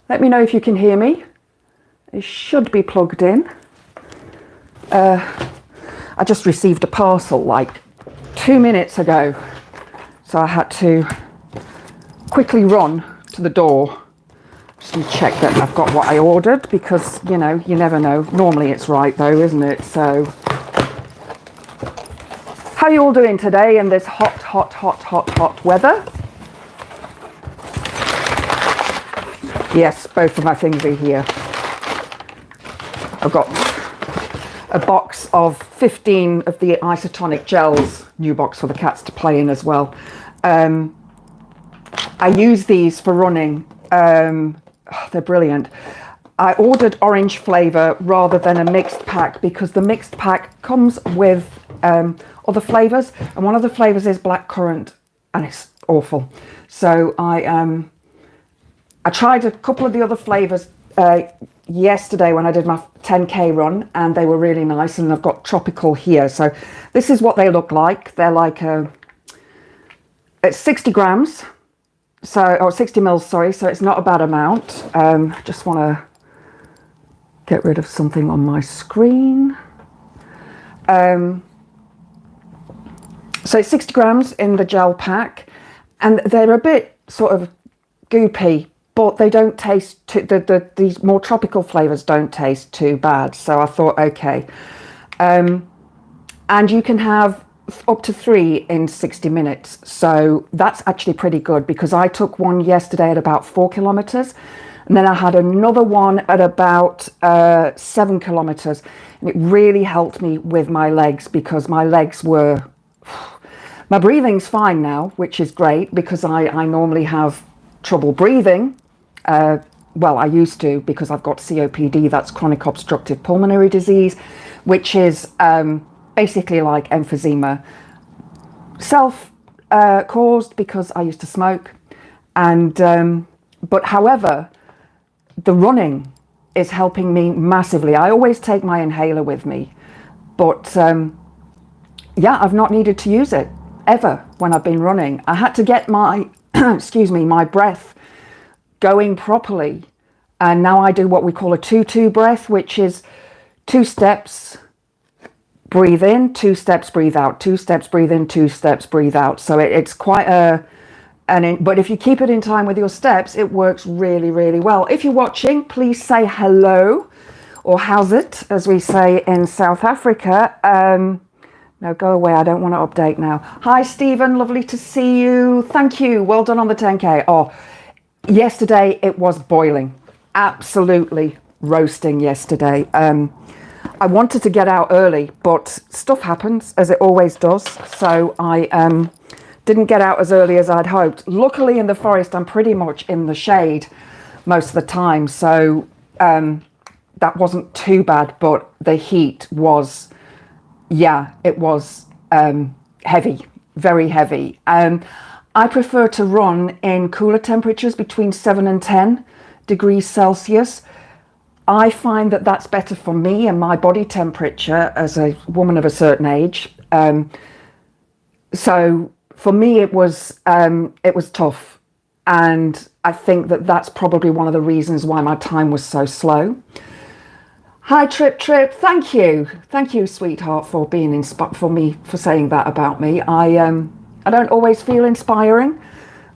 Let me know if you can hear me. It should be plugged in. I just received a parcel like 2 minutes ago, so I had to quickly run to the door just to check that I've got what I ordered, because, you know, you never know. Normally it's right though, isn't it? So, how are you all doing today in this hot weather? Yes, both of my things are here. I've got a box of 15 of the isotonic gels, new box for the cats to play in as well. I use these for running. They're brilliant. I ordered orange flavour rather than a mixed pack, because the mixed pack comes with other flavours, and one of the flavours is blackcurrant, and it's awful. So I tried a couple of the other flavours yesterday when I did my 10k run, and they were really nice, and I've got tropical here. So this is what they look like. They're like it's 60 grams, or 60 mils, sorry, so it's not a bad amount. Just want to get rid of something on my screen. So it's 60 grams in the gel pack, and they're a bit sort of goopy, but they don't taste too, these more tropical flavors don't taste too bad. So I thought, okay. And you can have up to 3 in 60 minutes. So that's actually pretty good, because I took one yesterday at about 4 kilometers. And then I had another one at about 7 kilometers. And it really helped me with my legs, because my legs were, my breathing's fine now, which is great, because I normally have trouble breathing. Well, I used to, because I've got COPD, that's chronic obstructive pulmonary disease, which is basically like emphysema, self-caused, because I used to smoke. And but however, the running is helping me massively. I always take my inhaler with me, but yeah, I've not needed to use it ever when I've been running. I had to get my excuse me, my breath going properly, and now I do what we call a 2-2 breath, which is 2 steps, breathe in, 2 steps, breathe out, 2 steps, breathe in, 2 steps, breathe out. So it's quite but if you keep it in time with your steps, it works really, really well. If you're watching, please say hello, or how's it, as we say in South Africa. No, go away, I don't want to update now. Hi Stephen, lovely to see you. Thank you, well done on the 10k. Oh, yesterday it was boiling, absolutely roasting yesterday. I wanted to get out early, but stuff happens, as it always does. So I didn't get out as early as I'd hoped. Luckily in the forest, I'm pretty much in the shade most of the time. So that wasn't too bad, but the heat was, yeah, it was heavy, very heavy. I prefer to run in cooler temperatures between 7 and 10 degrees Celsius. I find that that's better for me and my body temperature as a woman of a certain age. So for me, it was tough. And I think that that's probably one of the reasons why my time was so slow. Hi, Trip. Thank you, sweetheart, for being for saying that about me. I don't always feel inspiring,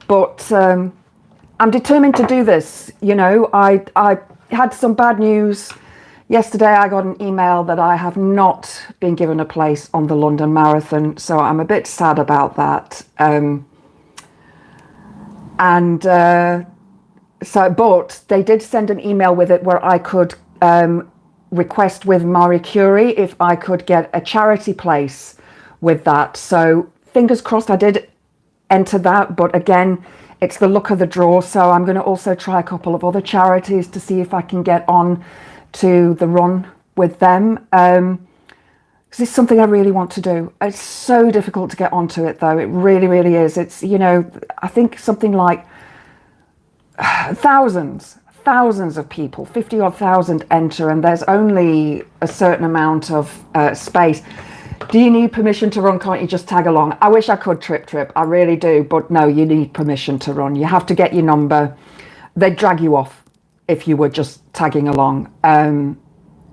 but I'm determined to do this. You know, I had some bad news yesterday. I got an email that I have not been given a place on the London Marathon, so I'm a bit sad about that. But they did send an email with it where I could request with Marie Curie if I could get a charity place with that. So fingers crossed I did enter that, but again, it's the luck of the draw. So I'm going to also try a couple of other charities to see if I can get on to the run with them. Because it's something I really want to do. It's so difficult to get onto it though. It really, really is. It's, you know, I think something like thousands of people, 50 odd thousand enter, and there's only a certain amount of space. Do you need permission to run? Can't you just tag along? I wish I could, Trip. I really do. But no, you need permission to run. You have to get your number. They drag you off. if you were just tagging along.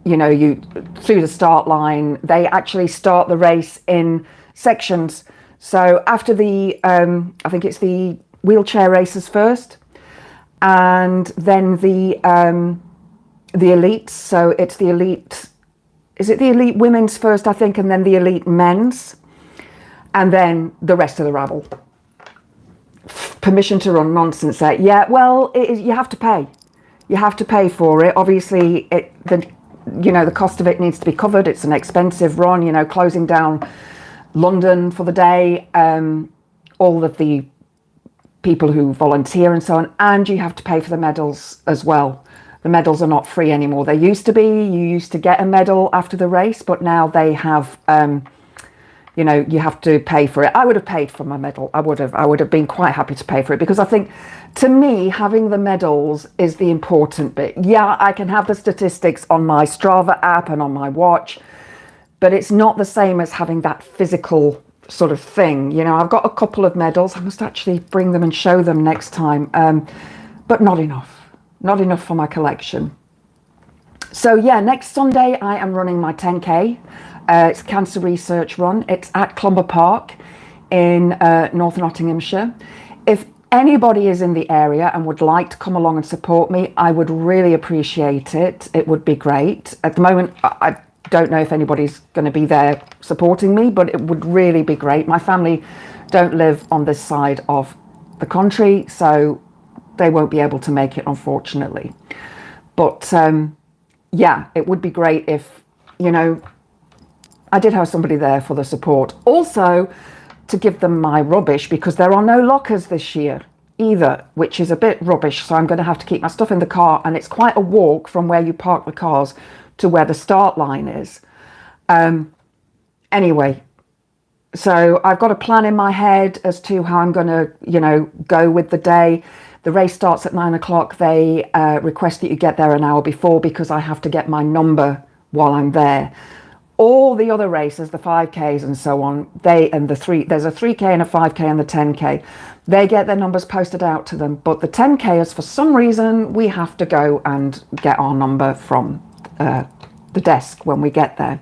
You through the start line, they actually start the race in sections. So after the, I think it's the wheelchair races first, and then the elites. So it's the elite. Is it the elite women's first, I think, and then the elite men's, and then the rest of the rabble. Permission to run nonsense there. Yeah, well, you have to pay. You have to pay for it. Obviously, the cost of it needs to be covered. It's an expensive run, closing down London for the day, all of the people who volunteer and so on, and you have to pay for the medals as well. The medals are not free anymore. They used to be. You used to get a medal after the race, but now they have, you have to pay for it. I would have paid for my medal. I would have been quite happy to pay for it, because I think, to me, having the medals is the important bit. Yeah, I can have the statistics on my Strava app and on my watch, but it's not the same as having that physical sort of thing. I've got a couple of medals. I must actually bring them and show them next time, but not enough. Not enough for my collection. So yeah, next Sunday I am running my 10K. It's a cancer research run. It's at Clumber Park in North Nottinghamshire. If anybody is in the area and would like to come along and support me, I would really appreciate it. It would be great. At the moment, I don't know if anybody's going to be there supporting me, but it would really be great. My family don't live on this side of the country, so they won't be able to make it, unfortunately. But yeah, it would be great if, I did have somebody there for the support. Also, to give them my rubbish, because there are no lockers this year either, which is a bit rubbish. So I'm going to have to keep my stuff in the car, and it's quite a walk from where you park the cars to where the start line is. Anyway, so I've got a plan in my head as to how I'm going to, go with the day. The race starts at 9 o'clock. They request that you get there an hour before, because I have to get my number while I'm there. All the other races, the 5Ks and so on, there's a 3K and a 5K and the 10K. They get their numbers posted out to them. But the 10Kers, for some reason, we have to go and get our number from the desk when we get there.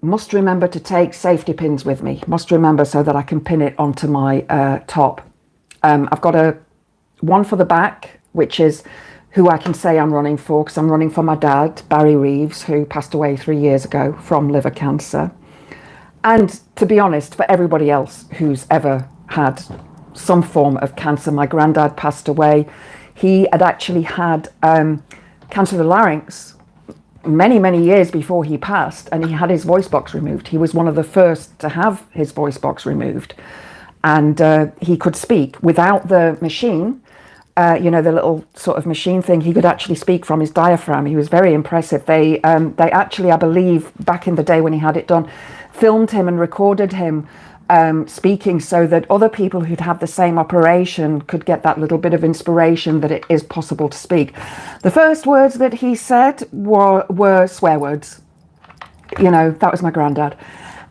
Must remember to take safety pins with me. Must remember, so that I can pin it onto my top. I've got one for the back, which is who I can say I'm running for, because I'm running for my dad, Barry Reeves, who passed away 3 years ago from liver cancer. And to be honest, for everybody else who's ever had some form of cancer. My granddad passed away. He had actually had cancer of the larynx many, many years before he passed, and he had his voice box removed. He was one of the first to have his voice box removed. And he could speak without the machine, the little sort of machine thing. He could actually speak from his diaphragm. He was very impressive. They actually, I believe, back in the day when he had it done, filmed him and recorded him speaking, so that other people who'd had the same operation could get that little bit of inspiration that it is possible to speak. The first words that he said were swear words. That was my granddad.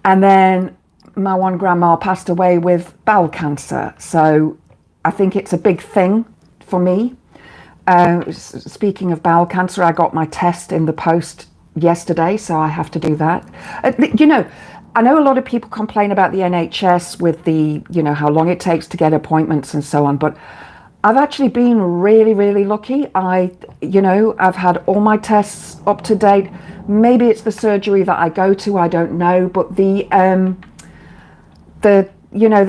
And then my one grandma passed away with bowel cancer. So I think it's a big thing for me. Speaking of bowel cancer, I got my test in the post yesterday, so I have to do that. I know a lot of people complain about the NHS with the, how long it takes to get appointments and so on, but I've actually been really, really lucky. I've had all my tests up to date. Maybe it's the surgery that I go to, I don't know, but the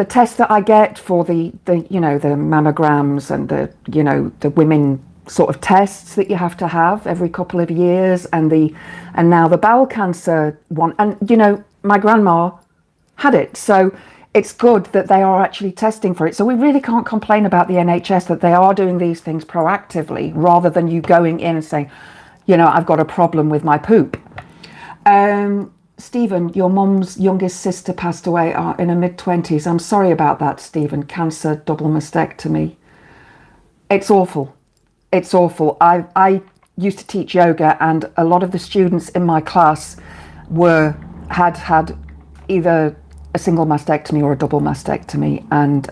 tests that I get for the mammograms and the women sort of tests that you have to have every couple of years, and now the bowel cancer one, and my grandma had it, so it's good that they are actually testing for it. So we really can't complain about the NHS, that they are doing these things proactively, rather than you going in and saying, I've got a problem with my poop. Stephen, your mum's youngest sister passed away in her mid-20s. I'm sorry about that, Stephen. Cancer, double mastectomy. It's awful. It's awful. I used to teach yoga, and a lot of the students in my class had either a single mastectomy or a double mastectomy, and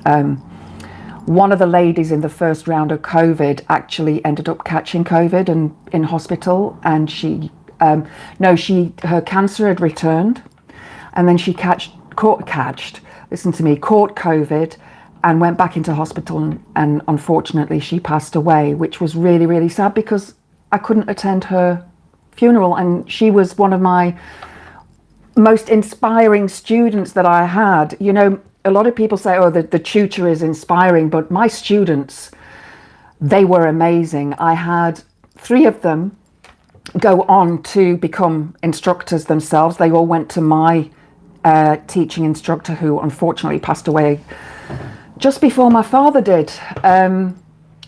One of the ladies in the first round of COVID actually ended up catching COVID and in hospital, and her cancer had returned, and then she caught COVID and went back into hospital, and unfortunately she passed away, which was really, really sad because I couldn't attend her funeral, and she was one of my most inspiring students that I had. You know, a lot of people say, oh, the tutor is inspiring, but my students, they were amazing. I had 3 of them go on to become instructors themselves. They all went to my teaching instructor, who unfortunately passed away just before my father did.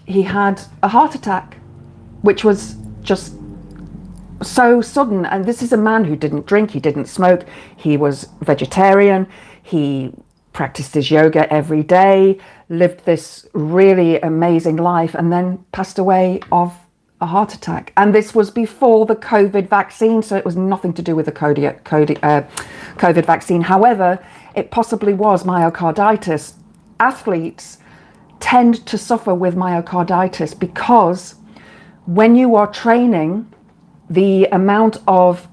He had a heart attack, which was just so sudden. And this is a man who didn't drink, he didn't smoke, he was vegetarian, he practiced his yoga every day, lived this really amazing life, and then passed away of a heart attack. And this was before the COVID vaccine, so it was nothing to do with the COVID vaccine. However, it possibly was myocarditis. Athletes tend to suffer with myocarditis because when you are training, the amount of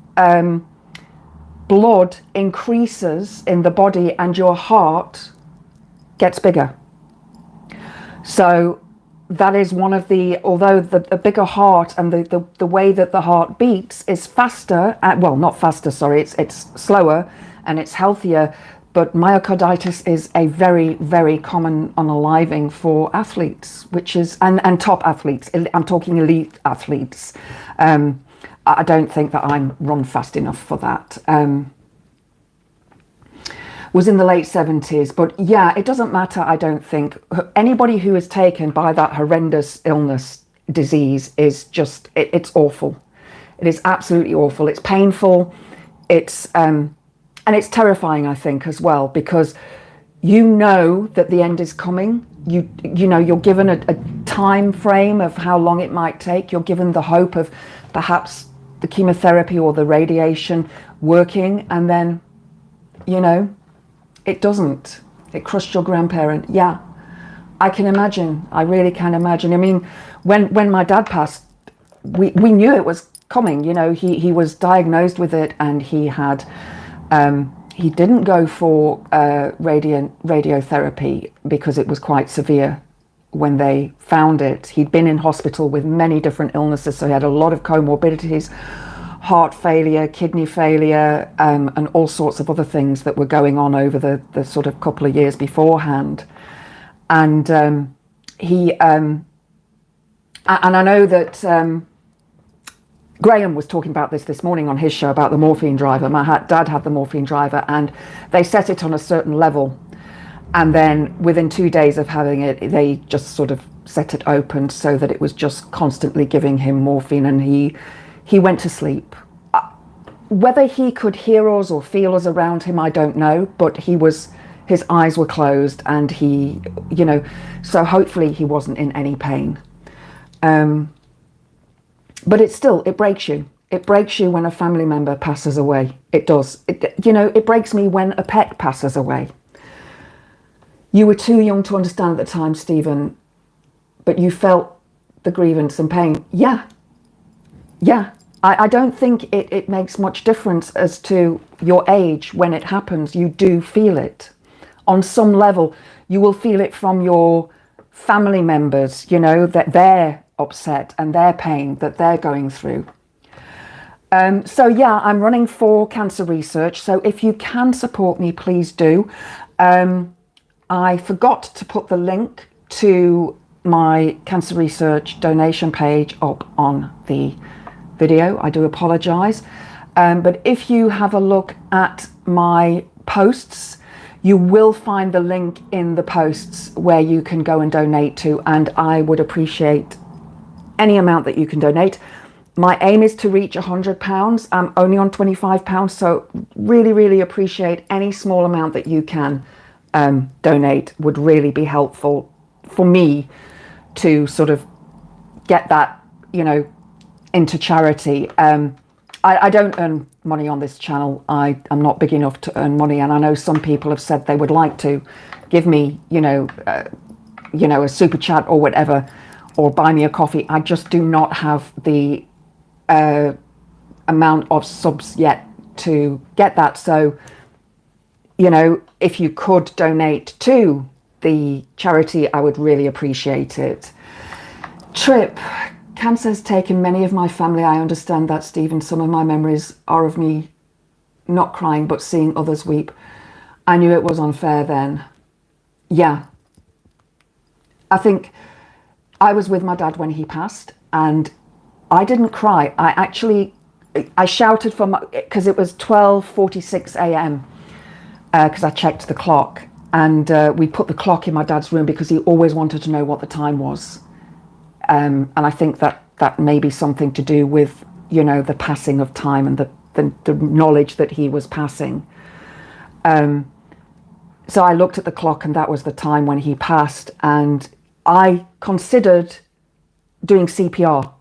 blood increases in the body and your heart gets bigger. So that is one of the, although the bigger heart and the way that the heart beats is faster, well, not faster, sorry, it's slower and it's healthier, but myocarditis is a very, very common unaliving for athletes, which is, and top athletes, I'm talking elite athletes. I don't think that I'm run fast enough for that. Was in the late 70s, but yeah, it doesn't matter, I don't think. Anybody who is taken by that horrendous illness, disease, is just, it's awful. It is absolutely awful. It's painful. It's, and it's terrifying, I think, as well, because you know that the end is coming. You know, you're given a time frame of how long it might take. You're given the hope of perhaps the chemotherapy or the radiation working, and then, you know, it doesn't. It crushed your grandparent. Yeah, I can imagine. I really can imagine. I mean, when my dad passed, we knew it was coming. You know, he was diagnosed with it, and he had, he didn't go for radiotherapy because it was quite severe when they found it. He'd been in hospital with many different illnesses, so he had a lot of comorbidities, heart failure, kidney failure, and all sorts of other things that were going on over the sort of couple of years beforehand. And and I know that Graham was talking about this morning on his show about the morphine driver. My dad had the morphine driver, and they set it on a certain level, and then within 2 days of having it, they just sort of set it open so that it was just constantly giving him morphine, and he went to sleep. Whether he could hear us or feel us around him, I don't know, but his eyes were closed, and he, you know, so hopefully he wasn't in any pain. But it breaks you. It breaks you when a family member passes away. It does. You know, it breaks me when a pet passes away. You were too young to understand at the time, Stephen, but you felt the grievance and pain. Yeah. I don't think it makes much difference as to your age when it happens. You do feel it. On some level, you will feel it from your family members, you know, that they're upset and their pain that they're going through. So yeah, I'm running for cancer research. So if you can support me, please do. I forgot to put the link to my cancer research donation page up on the video. I do apologize. But if you have a look at my posts, you will find the link in the posts where you can go and donate to, and I would appreciate any amount that you can donate. My aim is to reach £100. I'm only on £25, so really, really appreciate any small amount that you can donate. Would really be helpful for me to sort of get that, you know, into charity. I don't earn money on this channel. I'm not big enough to earn money, and I know some people have said they would like to give me, you know, you know, a super chat or whatever, or buy me a coffee. I just do not have the amount of subs yet to get that. So, you know, if you could donate to the charity, I would really appreciate it. Trip, cancer has taken many of my family. I understand that, Stephen. Some of my memories are of me not crying, but seeing others weep. I knew it was unfair then. Yeah. I think I was with my dad when he passed, and I didn't cry. I shouted because it was 12:46 a.m. Because I checked the clock, and we put the clock in my dad's room because he always wanted to know what the time was. And I think that may be something to do with, you know, the passing of time and the knowledge that he was passing. So I looked at the clock, and that was the time when he passed, and I considered doing CPR.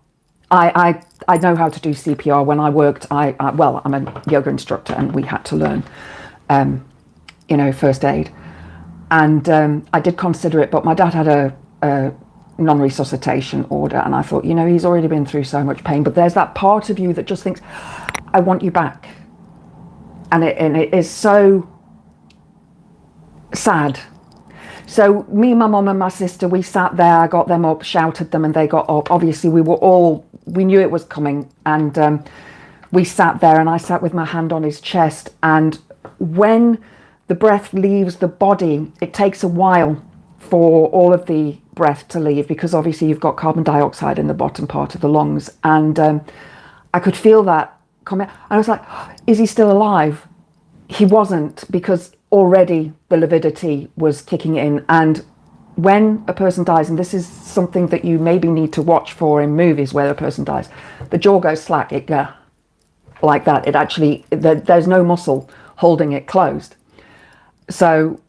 I know how to do CPR. When I worked, well, I'm a yoga instructor, and we had to learn, you know, first aid. And I did consider it, but my dad had a non-resuscitation order, and I thought, you know, he's already been through so much pain, but there's that part of you that just thinks, I want you back. And it is so sad. So me, my mum and my sister, we sat there, I got them up, shouted them, and they got up. Obviously we knew it was coming, and we sat there, and I sat with my hand on his chest, and when the breath leaves the body, it takes a while for all of the breath to leave, because obviously you've got carbon dioxide in the bottom part of the lungs, and I could feel that coming. I was like, is he still alive? He wasn't, because already the lividity was kicking in. And when a person dies, and this is something that you maybe need to watch for in movies where a person dies, the jaw goes slack, it goes like that. It actually, there's no muscle holding it closed. So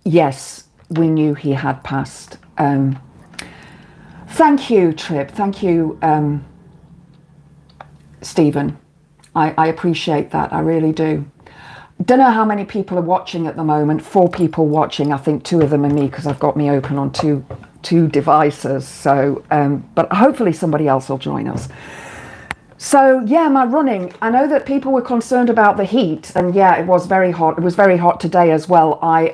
yes, we knew he had passed. Thank you, Trip. Thank you, Stephen. I appreciate that. I really do. Don't know how many people are watching at the moment. 4 people watching. I think 2 of them are me, because I've got me open on two devices. So, but hopefully somebody else will join us. So yeah, my running. I know that people were concerned about the heat, and yeah, it was very hot. It was very hot today as well. I've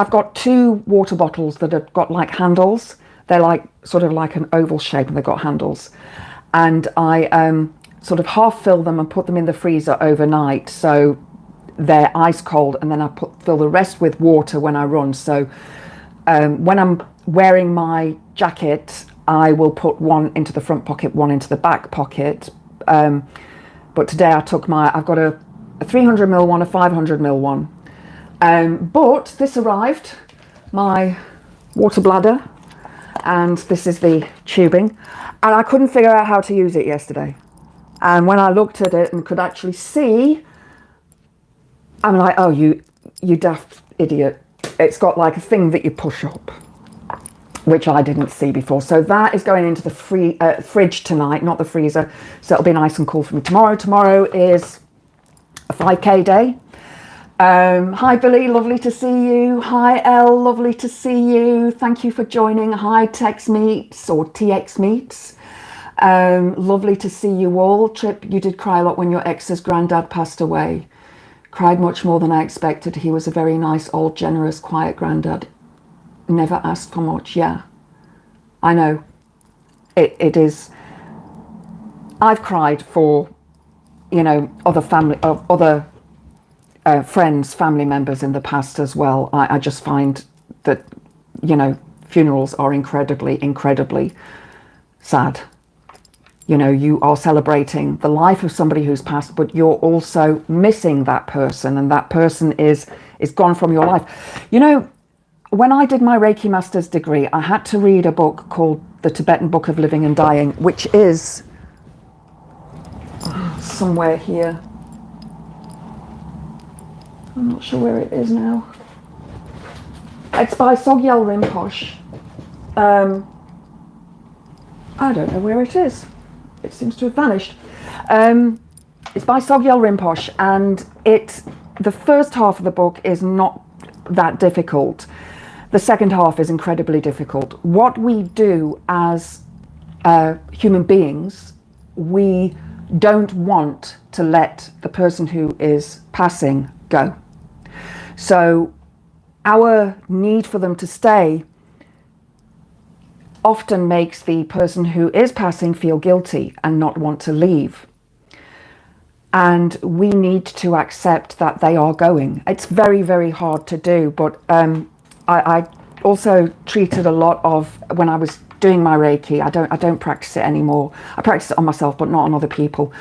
got 2 water bottles that have got like handles. They're like sort of like an oval shape, and they've got handles. And I sort of half fill them and put them in the freezer overnight, so they're ice cold, and then I fill the rest with water when I run. So when I'm wearing my jacket, I will put one into the front pocket, one into the back pocket. But today I've got a 300ml one, a 500ml one. But this arrived, my water bladder, and this is the tubing, and I couldn't figure out how to use it yesterday. And when I looked at it and could actually see, I'm like, oh, you daft idiot. It's got like a thing that you push up, which I didn't see before. So that is going into the fridge tonight, not the freezer. So it'll be nice and cool for me tomorrow. Tomorrow is a 5K day. Hi Billy, lovely to see you. Hi Elle, lovely to see you. Thank you for joining. Hi Tex Meets or TX Meets. Lovely to see you all. Trip, you did cry a lot when your ex's granddad passed away. Cried much more than I expected. He was a very nice, old, generous, quiet granddad. Never asked for much. Yeah, I know. It is. I've cried for, you know, other friends, family members in the past as well. I just find that, you know, funerals are incredibly, incredibly sad. You know, you are celebrating the life of somebody who's passed, but you're also missing that person, and that person is gone from your life. You know, when I did my Reiki Master's degree, I had to read a book called The Tibetan Book of Living and Dying, which is somewhere here. I'm not sure where it is now. It's by Sogyal Rinpoche. I don't know where it is. It seems to have vanished. It's by Sogyal Rinpoche, and it the first half of the book is not that difficult. The second half is incredibly difficult. What we do as human beings, we don't want to let the person who is passing go. So our need for them to stay often makes the person who is passing feel guilty and not want to leave. And we need to accept that they are going. It's very, very hard to do, but I also treated a lot of, when I was doing my Reiki, I don't practice it anymore. I practice it on myself, but not on other people.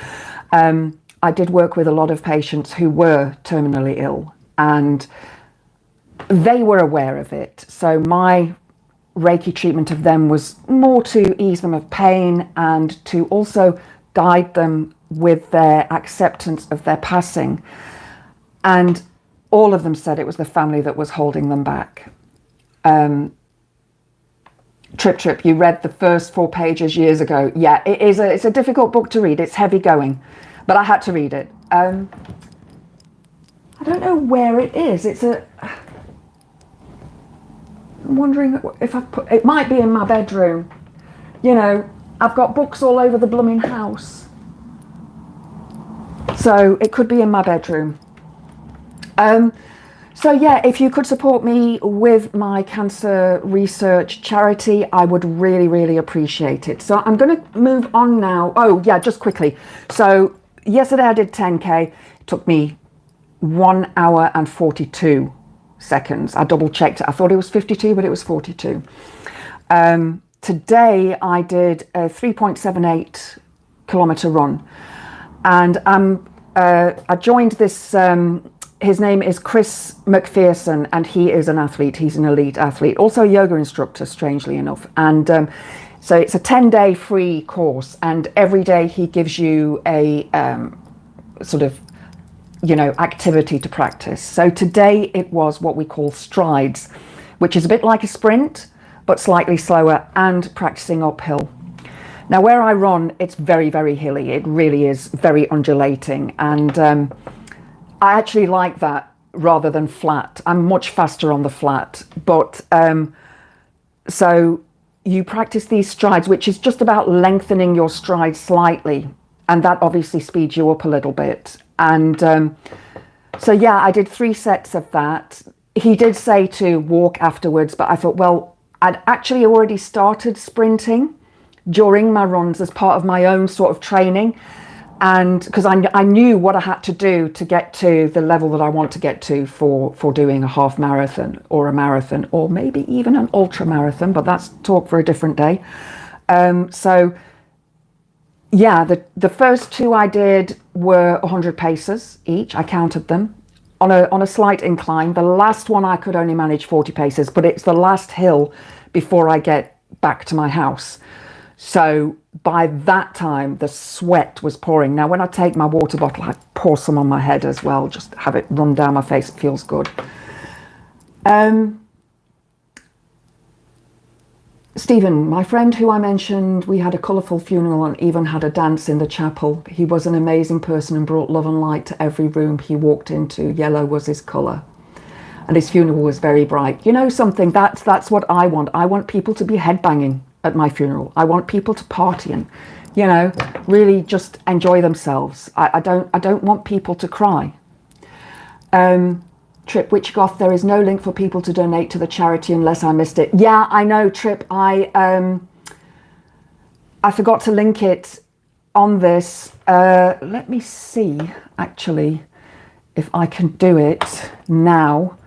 I did work with a lot of patients who were terminally ill, and they were aware of it. So my Reiki treatment of them was more to ease them of pain and to also guide them with their acceptance of their passing. And all of them said it was the family that was holding them back. Trip, you read the first 4 pages years ago. Yeah, it's a difficult book to read. It's heavy going, but I had to read it. I don't know where it is. I'm wondering if it might be in my bedroom. You know, I've got books all over the blooming house. So it could be in my bedroom. So yeah, if you could support me with my cancer research charity, I would really, really appreciate it. So I'm going to move on now. Oh yeah, just quickly. So yesterday I did 10K. It took me 1 hour and 42 seconds. I double checked it. I thought it was 52, but it was 42. Today I did a 3.78 kilometer run, and I joined this. His name is Chris McPherson, and he is an athlete. He's an elite athlete, also a yoga instructor, strangely enough. And so it's a 10-day free course, and every day he gives you a sort of, you know, activity to practice. So today it was what we call strides, which is a bit like a sprint, but slightly slower and practicing uphill. Now, where I run, it's very, very hilly. It really is very undulating, and I actually like that rather than flat. I'm much faster on the flat, but so you practice these strides, which is just about lengthening your stride slightly, and that obviously speeds you up a little bit. And so yeah, I did 3 sets of that. He did say to walk afterwards, but I thought, well, I'd actually already started sprinting during my runs as part of my own sort of training. And because I knew what I had to do to get to the level that I want to get to for doing a half marathon or a marathon or maybe even an ultra marathon, but that's talk for a different day. So yeah, the first 2 I did were 100 paces each. I counted them on a slight incline. The last one I could only manage 40 paces, but it's the last hill before I get back to my house. So by that time, the sweat was pouring. Now, when I take my water bottle, I pour some on my head as well, just have it run down my face. It feels good. Stephen, my friend who I mentioned, we had a colourful funeral and even had a dance in the chapel. He was an amazing person and brought love and light to every room he walked into. Yellow was his colour. And his funeral was very bright. You know something, that's what I want. I want people to be headbanging at my funeral. I want people to party and, you know, really just enjoy themselves. I don't want people to cry. Trip, Witch Goth, there is no link for people to donate to the charity unless I missed it. Yeah, I know, Trip. I forgot to link it on this. Let me see, actually, if I can do it now,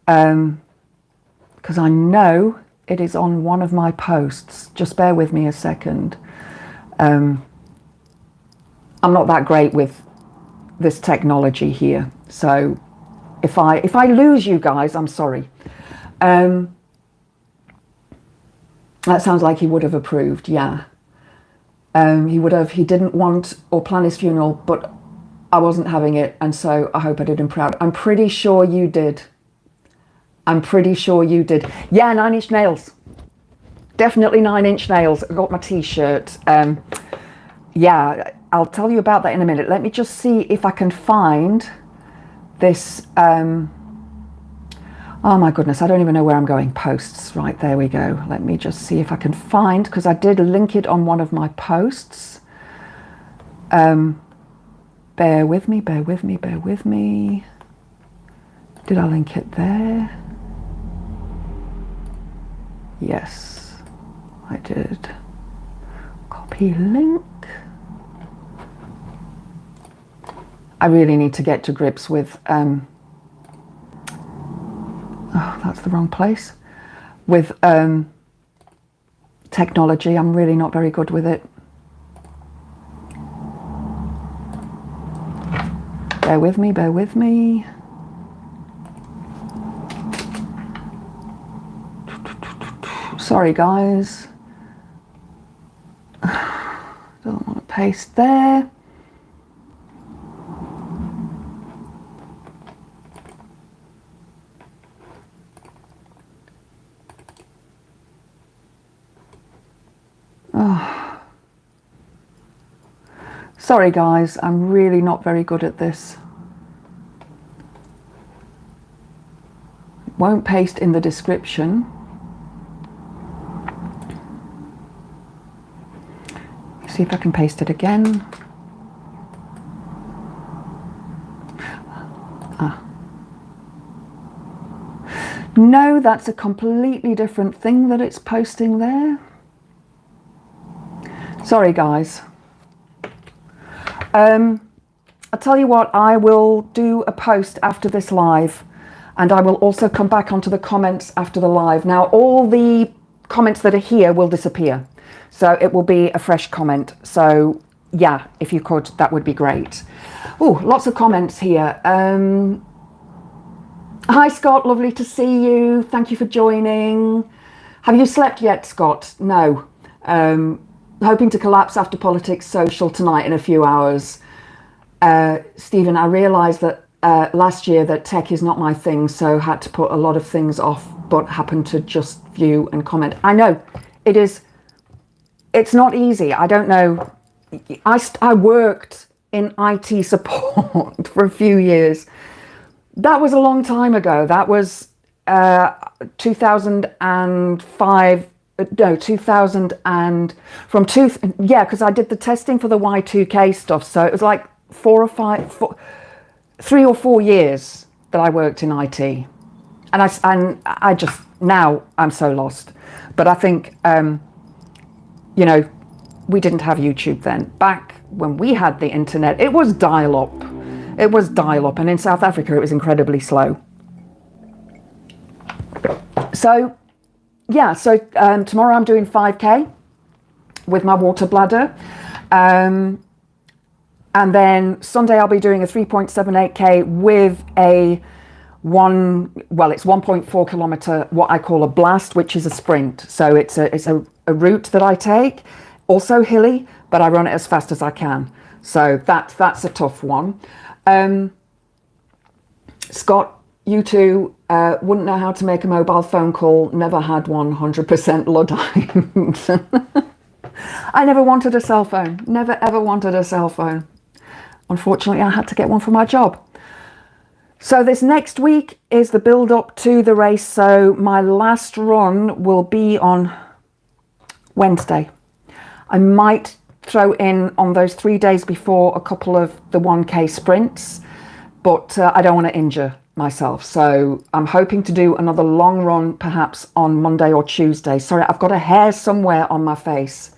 because I know it is on one of my posts. Just bear with me a second. I'm not that great with this technology here, so if I lose you guys, I'm sorry. That sounds like he would have approved. Yeah, he would have. He didn't want or plan his funeral, but I wasn't having it, and so I hope I did him proud. I'm pretty sure you did. I'm pretty sure you did. Yeah, 9 Inch Nails. Definitely 9 Inch Nails. I got my t-shirt. Yeah, I'll tell you about that in a minute. Let me just see if I can find this, oh my goodness, I don't even know where I'm going. Posts, right, there we go. Let me just see if I can find, because I did link it on one of my posts. Bear with me, bear with me, bear with me. Did I link it there? Yes, I did. Copy link. I really need to get to grips with, oh, that's the wrong place. With technology, I'm really not very good with it. Bear with me, bear with me. Sorry, guys. Don't want to paste there. Oh. Sorry, guys. I'm really not very good at this. Won't paste in the description. See if I can paste it again. Ah. No, that's a completely different thing that it's posting there. Sorry, guys. I'll tell you what, I will do a post after this live, and I will also come back onto the comments after the live. Now, all the comments that are here will disappear. So it will be a fresh comment. So yeah, if you could, that would be great. Oh, lots of comments here. Hi, Scott. Lovely to see you. Thank you for joining. Have you slept yet, Scott? No. Hoping to collapse after politics social tonight in a few hours. Stephen, I realised that last year that tech is not my thing, so had to put a lot of things off, but happened to just view and comment. I know it is. It's not easy. I don't know. I worked in IT support for a few years. That was a long time ago. That was 2005. No, 2000 and from yeah, because I did the testing for the Y2K stuff. So it was like 3 or 4 years that I worked in IT, and I just, now I'm so lost. But I think you know, we didn't have YouTube then. Back when we had the internet, it was dial-up. It was dial-up, and in South Africa it was incredibly slow. So yeah, so tomorrow I'm doing 5K with my water bladder. And then Sunday I'll be doing a 3.78K with a it's 1.4 kilometer, what I call a blast, which is a sprint. So it's a route that I take, also hilly, but I run it as fast as I can. So that's a tough one. Scott, you two wouldn't know how to make a mobile phone call, never had 100% Luddite. I never wanted a cell phone, never ever wanted a cell phone. Unfortunately, I had to get one for my job. So this next week is the build up to the race. So my last run will be on Wednesday. I might throw in on those 3 days before a couple of the 1K sprints, but I don't want to injure myself. So I'm hoping to do another long run perhaps on Monday or Tuesday. Sorry, I've got a hair somewhere on my face.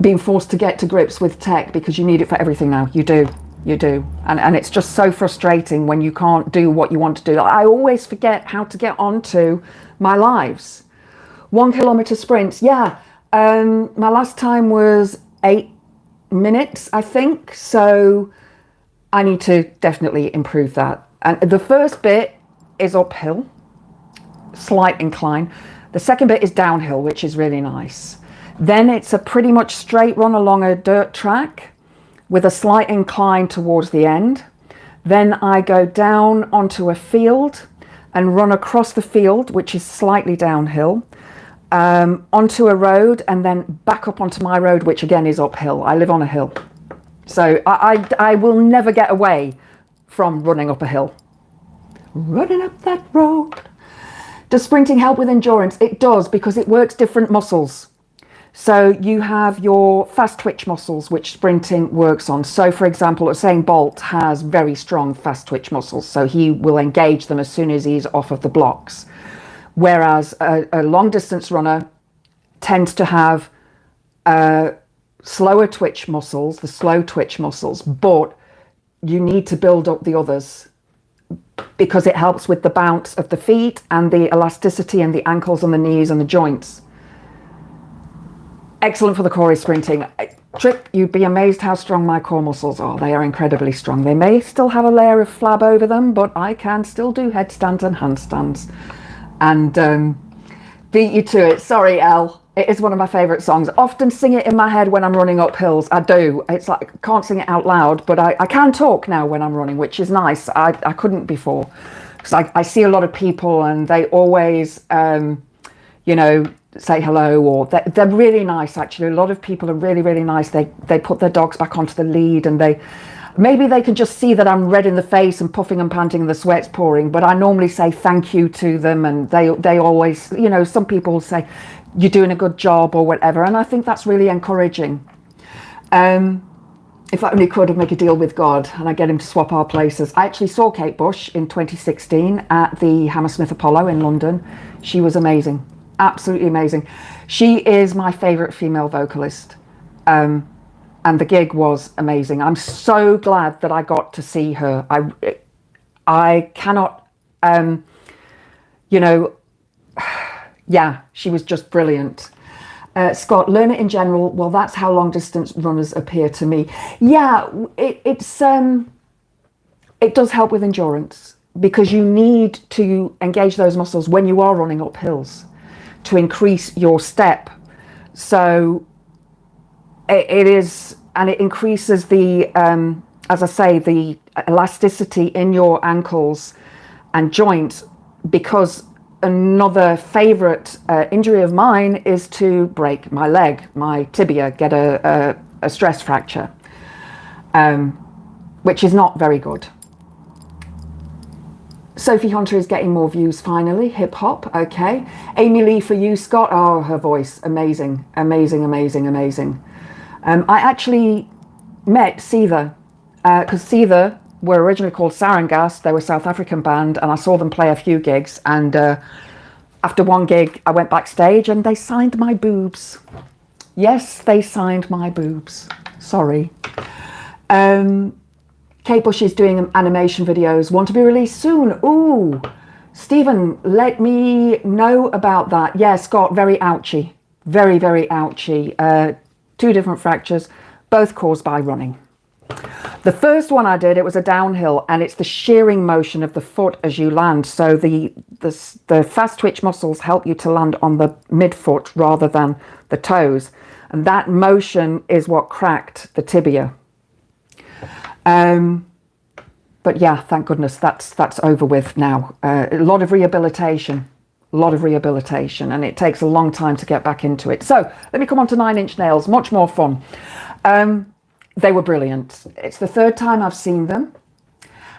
Being forced to get to grips with tech, because you need it for everything now. You do. And it's just so frustrating when you can't do what you want to do. I always forget how to get onto my lives. 1 kilometer sprints, yeah. My last time was 8 minutes, I think. So I need to definitely improve that. And the first bit is uphill, slight incline. The second bit is downhill, which is really nice. Then it's a pretty much straight run along a dirt track with a slight incline towards the end. Then I go down onto a field and run across the field, which is slightly downhill, onto a road, and then back up onto my road, which again is uphill. I live on a hill. So I will never get away from running up a hill. Running up that road. Does sprinting help with endurance? It does, because it works different muscles. So you have your fast twitch muscles, which sprinting works on. So for example, Usain Bolt has very strong fast twitch muscles, so he will engage them as soon as he's off of the blocks. Whereas a long distance runner tends to have slower twitch muscles, the slow twitch muscles, but you need to build up the others because it helps with the bounce of the feet and the elasticity and the ankles and the knees and the joints. Excellent for the core is sprinting. Trip, you'd be amazed how strong my core muscles are. They are incredibly strong. They may still have a layer of flab over them, but I can still do headstands and handstands and beat you to it. Sorry, Elle. It is one of my favourite songs. I often sing it in my head when I'm running up hills. I do. It's like I can't sing it out loud, but I can talk now when I'm running, which is nice. I couldn't before. Because I see a lot of people and they always, you know, say hello, or they're really nice actually. A lot of people are really, really nice. They put their dogs back onto the lead, and maybe they can just see that I'm red in the face and puffing and panting and the sweat's pouring, but I normally say thank you to them, and they always, you know, some people say you're doing a good job or whatever, and I think that's really encouraging. If I only could, I'd make a deal with God and I get him to swap our places. I actually saw Kate Bush in 2016 at the Hammersmith Apollo in London. She was amazing. Absolutely amazing. She is my favorite female vocalist, and the gig was amazing. I'm so glad that I got to see her. I cannot, you know, yeah, she was just brilliant. Scott, learn it in general. Well, that's how long distance runners appear to me. Yeah, it does help with endurance, because you need to engage those muscles when you are running up hills to increase your step. So it is, and it increases the, as I say, the elasticity in your ankles and joints, because another favorite injury of mine is to break my leg, my tibia, get a stress fracture, which is not very good. Sophie Hunter is getting more views finally. Hip hop, okay. Amy Lee for you, Scott. Oh, her voice, amazing, amazing, amazing, amazing. I actually met Seether, because Seether were originally called Sarangas. They were a South African band, and I saw them play a few gigs. And after one gig, I went backstage and they signed my boobs. Yes, they signed my boobs. Sorry. Kate Bush is doing animation videos, want to be released soon. Ooh, Stephen, let me know about that. Yeah, Scott, very ouchy. Very, very ouchy. 2 different fractures, both caused by running. The first one I did, it was a downhill, and it's the shearing motion of the foot as you land. So the fast twitch muscles help you to land on the midfoot rather than the toes. And that motion is what cracked the tibia. But yeah, thank goodness that's over with now. A lot of rehabilitation, and it takes a long time to get back into it. So let me come on to 9 Inch Nails, much more fun. They were brilliant. It's the 3rd time I've seen them.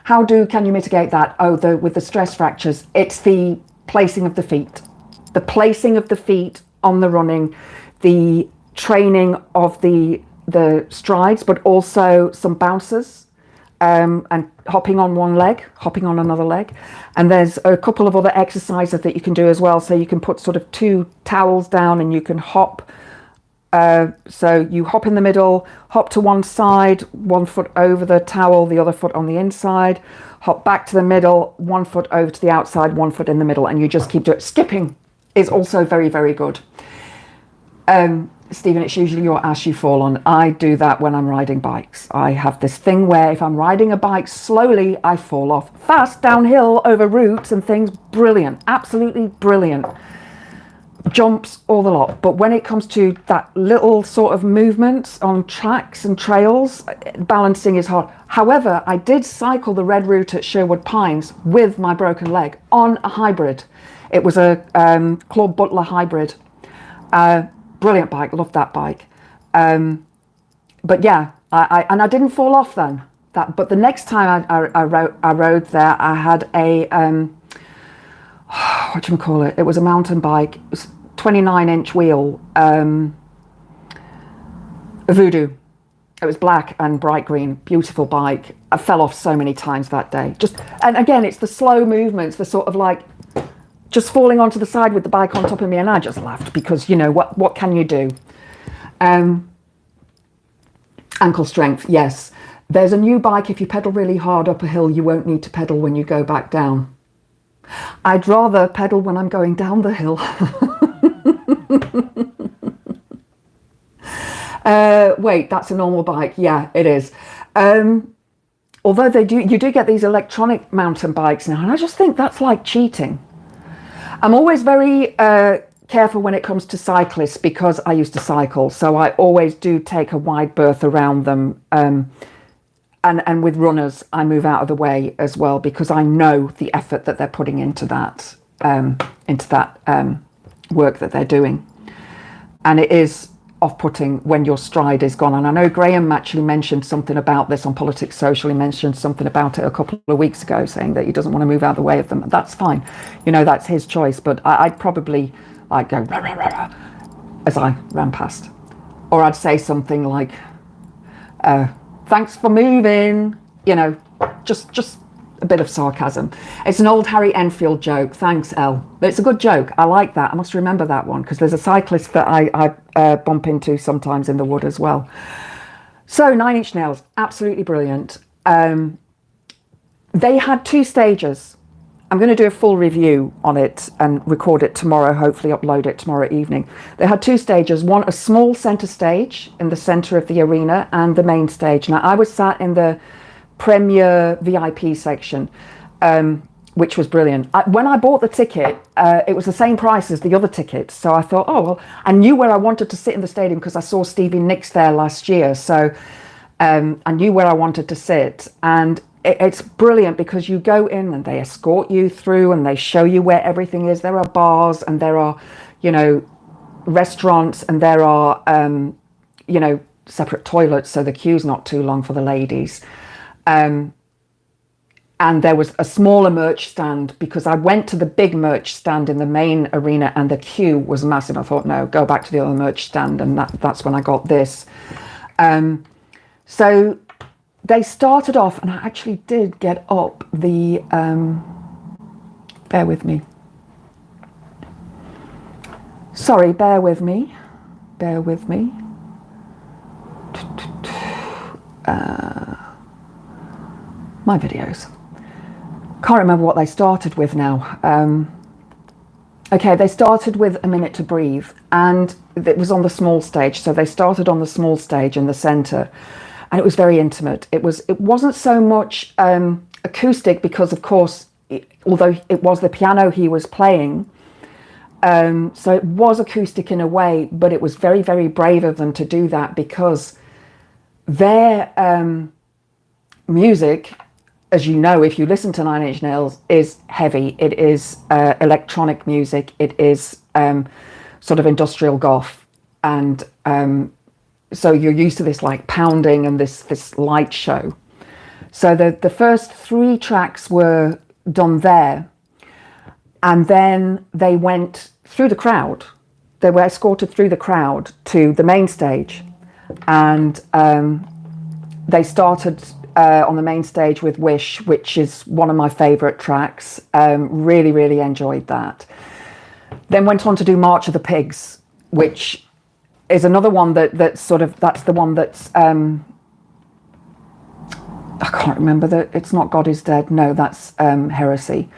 Can you mitigate that? Oh, with the stress fractures, it's the placing of the feet. The placing of the feet on the running, the training of the strides, but also some bounces, and hopping on one leg, hopping on another leg. And there's a couple of other exercises that you can do as well. So you can put sort of 2 towels down and you can hop. So you hop in the middle, hop to one side, 1 foot over the towel, the other foot on the inside, hop back to the middle, 1 foot over to the outside, 1 foot in the middle, and you just keep doing it. Skipping is also very, very good. Stephen, it's usually your ass you fall on. I do that when I'm riding bikes. I have this thing where if I'm riding a bike slowly, I fall off fast downhill over roots and things. Brilliant, absolutely brilliant. Jumps, all the lot. But when it comes to that little sort of movements on tracks and trails, balancing is hard. However, I did cycle the red route at Sherwood Pines with my broken leg on a hybrid. It was a Claude Butler hybrid. Brilliant bike, loved that bike. But yeah, And I didn't fall off then. But the next time I rode there, I had a what do you call it? It was a mountain bike. It was 29-inch wheel, a Voodoo. It was black and bright green, beautiful bike. I fell off so many times that day. And again, it's the slow movements, the sort of like just falling onto the side with the bike on top of me, and I just laughed because, you know, what can you do? Ankle strength, yes. There's a new bike. If you pedal really hard up a hill, you won't need to pedal when you go back down. I'd rather pedal when I'm going down the hill. Wait, that's a normal bike. Yeah, it is. Although you do get these electronic mountain bikes now, and I just think that's like cheating. I'm always very careful when it comes to cyclists because I used to cycle, so I always do take a wide berth around them. And with runners, I move out of the way as well because I know the effort that they're putting into that work that they're doing, and it is off-putting when your stride is gone. And I know Graham actually mentioned something about this on Politics Social. He mentioned something about it a couple of weeks ago, saying that he doesn't want to move out of the way of them. That's fine, you know, that's his choice. But I'd probably like go rah, rah, rah, rah, as I ran past, or I'd say something like, "Thanks for moving," you know, just a bit of sarcasm. It's an old Harry Enfield joke. Thanks, Elle. But it's a good joke. I like that. I must remember that one because there's a cyclist that I bump into sometimes in the wood as well. So 9 Inch Nails, absolutely brilliant. They had 2 stages. I'm going to do a full review on it and record it tomorrow, hopefully upload it tomorrow evening. They had 2 stages, one a small centre stage in the centre of the arena and the main stage. Now, I was sat in the Premier VIP section, which was brilliant. When I bought the ticket, it was the same price as the other tickets. So I thought, oh, well, I knew where I wanted to sit in the stadium because I saw Stevie Nicks there last year. So I knew where I wanted to sit. And it's brilliant because you go in and they escort you through and they show you where everything is. There are bars and there are, you know, restaurants, and there are, you know, separate toilets. So the queue's not too long for the ladies. And there was a smaller merch stand because I went to the big merch stand in the main arena and the queue was massive. I thought, no, go back to the other merch stand. And that's when I got this. So they started off, and I actually did get up the, bear with me. Sorry, bear with me. Bear with me. My videos. Can't remember what they started with now. Okay, they started with A Minute to Breathe, and it was on the small stage. So they started on the small stage in the centre, and it was very intimate. It wasn't so much acoustic because, of course, although it was the piano he was playing, so it was acoustic in a way, but it was very, very brave of them to do that because their music, as you know, if you listen to 9 Inch Nails, is heavy. It is electronic music. It is sort of industrial goth. And so you're used to this like pounding and this light show. So the first 3 tracks were done there. And then they went through the crowd. They were escorted through the crowd to the main stage. And they started on the main stage with Wish, which is one of my favourite tracks. Really, really enjoyed that. Then went on to do March of the Pigs, which is another one that's the one that's, I can't remember, it's not God is Dead. No, that's Heresy.